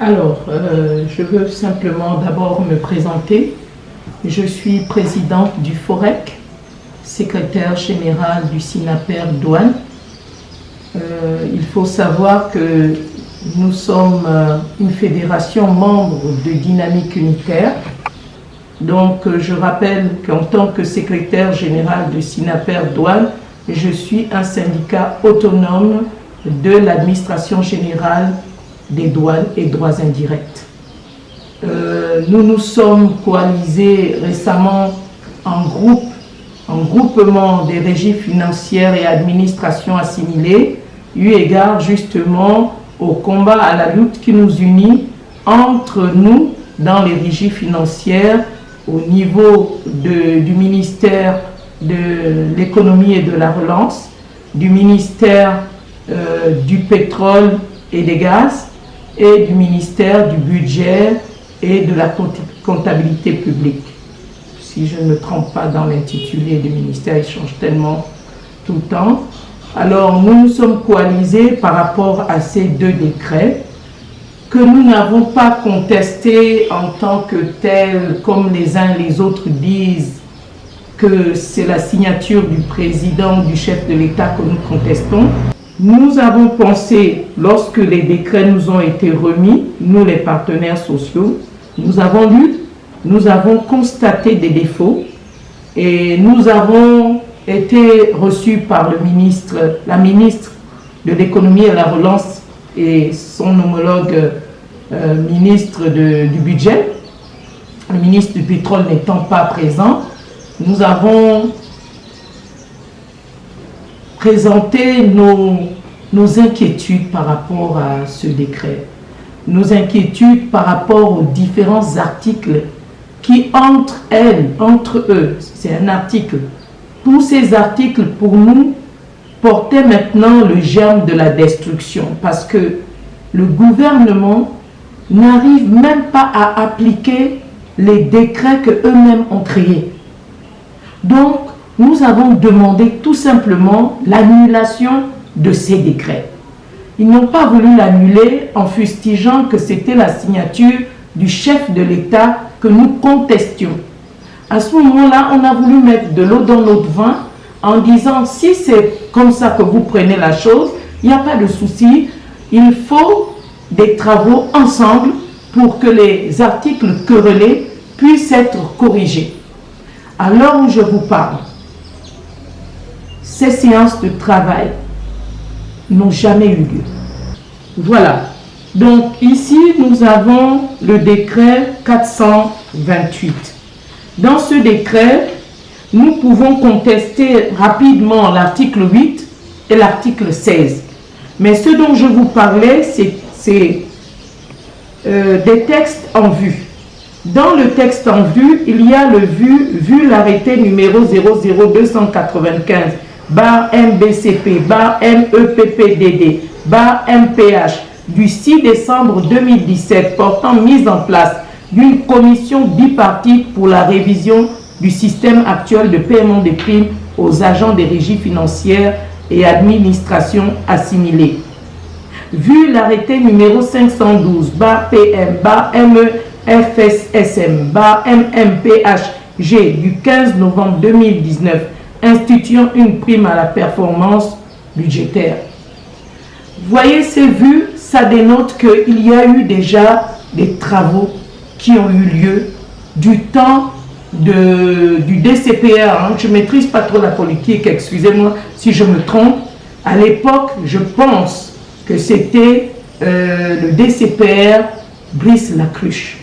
Je veux simplement d'abord me présenter. Je suis présidente du FOREC, secrétaire général du SINAPER Douane. Il faut savoir que nous sommes une fédération membre de Dynamique Unitaire. Donc, je rappelle qu'en tant que secrétaire général de SINAPER Douane, je suis un syndicat autonome de l'administration générale des douanes et droits indirects. Nous nous sommes coalisés récemment en groupement des régies financières et administrations assimilées, eu égard justement au combat, à la lutte qui nous unit entre nous dans les régies financières au niveau du ministère de l'économie et de la relance, du ministère du pétrole et des gaz et du ministère du budget et de la comptabilité publique. Si je ne me trompe pas dans l'intitulé du ministère, il change tellement tout le temps. Alors nous nous sommes coalisés par rapport à ces deux décrets que nous n'avons pas contestés en tant que tels, comme les uns et les autres disent que c'est la signature du président, du chef de l'État que nous contestons. Nous avons pensé, lorsque les décrets nous ont été remis, nous les partenaires sociaux, nous avons lu, nous avons constaté des défauts et nous avons été reçus par la ministre de l'économie et de la relance et son homologue ministre du budget, le ministre du pétrole n'étant pas présent. Nous avons présenté nos inquiétudes par rapport à ce décret, nos inquiétudes par rapport aux différents articles qui, entre eux, c'est un article. Tous ces articles, pour nous, portaient maintenant le germe de la destruction parce que le gouvernement n'arrive même pas à appliquer les décrets qu'eux-mêmes ont créés. Donc, nous avons demandé tout simplement l'annulation de ces décrets. Ils n'ont pas voulu l'annuler en fustigeant que c'était la signature du chef de l'État que nous contestions. À ce moment-là, on a voulu mettre de l'eau dans notre vin en disant si c'est comme ça que vous prenez la chose, il n'y a pas de souci, il faut des travaux ensemble pour que les articles querellés puissent être corrigés. À l'heure où je vous parle, ces séances de travail n'ont jamais eu lieu. Voilà. Donc ici, nous avons le décret 428. Dans ce décret, nous pouvons contester rapidement l'article 8 et l'article 16. Mais ce dont je vous parlais, c'est des textes en vue. Dans le texte en vue, il y a le vu l'arrêté numéro 00250-MBCP-MEPPDD-MPH du 6 décembre 2017 portant mise en place d'une commission bipartite pour la révision du système actuel de paiement des primes aux agents des régies financières et administrations assimilées. Vu l'arrêté numéro 512-PM-MEFSSM-MMPHG du 15 novembre 2019 instituant une prime à la performance budgétaire. Voyez ces vues, ça dénote qu'il y a eu déjà des travaux qui ont eu lieu du temps du DCPR. Je ne maîtrise pas trop la politique, excusez-moi si je me trompe. À l'époque, je pense que c'était le DCPR Brice Lacruche.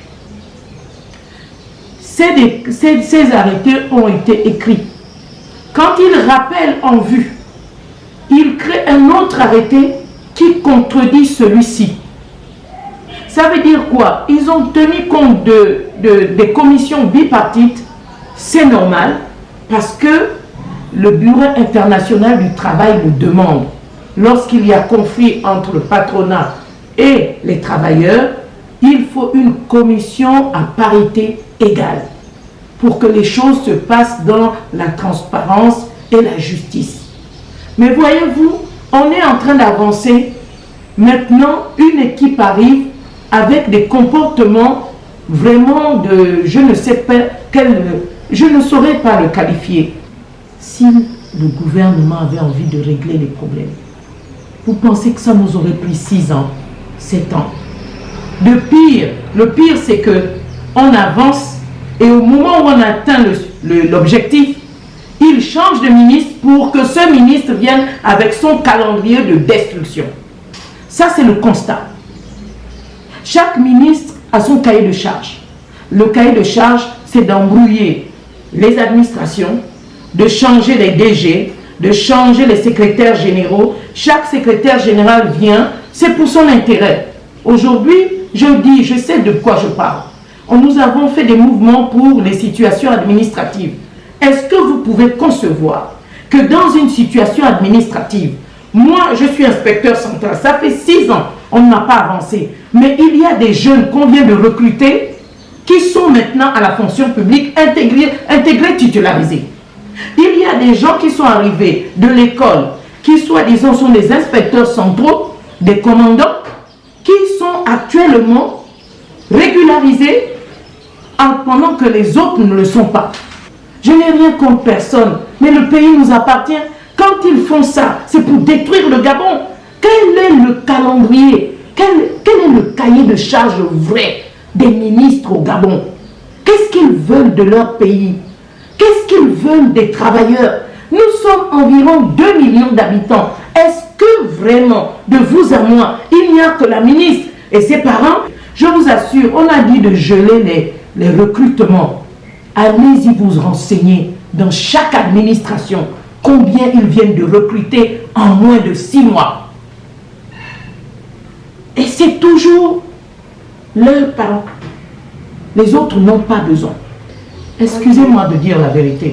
Ces arrêtés ont été écrits. Quand il rappelle en vue, il crée un autre arrêté qui contredit celui-ci. Ça veut dire quoi? Ils ont tenu compte des commissions bipartites, c'est normal, parce que le Bureau international du travail le demande. Lorsqu'il y a conflit entre le patronat et les travailleurs, il faut une commission à parité égale pour que les choses se passent dans la transparence et la justice. Mais voyez-vous, on est en train d'avancer. Maintenant, une équipe arrive avec des comportements vraiment de, je ne sais pas je ne saurais pas le qualifier. Si le gouvernement avait envie de régler les problèmes, vous pensez que ça nous aurait pris 6 ans, 7 ans? Le pire c'est que on avance et au moment où on atteint l'objectif, il change de ministre pour que ce ministre vienne avec son calendrier de destruction. Ça, c'est le constat. Chaque ministre a son cahier de charge. Le cahier de charge, c'est d'embrouiller les administrations, de changer les DG, de changer les secrétaires généraux. Chaque secrétaire général vient, c'est pour son intérêt. Aujourd'hui, je sais de quoi je parle. Nous avons fait des mouvements pour les situations administratives. Est-ce que vous pouvez concevoir que dans une situation administrative, moi je suis inspecteur central, ça fait 6 ans, on n'a pas avancé, mais il y a des jeunes qu'on vient de recruter qui sont maintenant à la fonction publique intégrés titularisés. Il y a des gens qui sont arrivés de l'école, qui soi-disant sont des inspecteurs centraux, des commandants, qui sont actuellement régularisés pendant que les autres ne le sont pas. Je n'ai rien contre personne, mais le pays nous appartient. Quand ils font ça, c'est pour détruire le Gabon. Quel est le calendrier? Quel est le cahier de charge vrai des ministres au Gabon? Qu'est-ce qu'ils veulent de leur pays? Qu'est-ce qu'ils veulent des travailleurs? Nous sommes environ 2 millions d'habitants. Est-ce que vraiment, de vous à moi, il n'y a que la ministre et ses parents? Je vous assure, on a dit de geler les recrutements. Allez-y vous renseigner dans chaque administration combien ils viennent de recruter en moins de 6 mois. Et c'est toujours leurs parents. Les autres n'ont pas besoin. Excusez-moi de dire la vérité.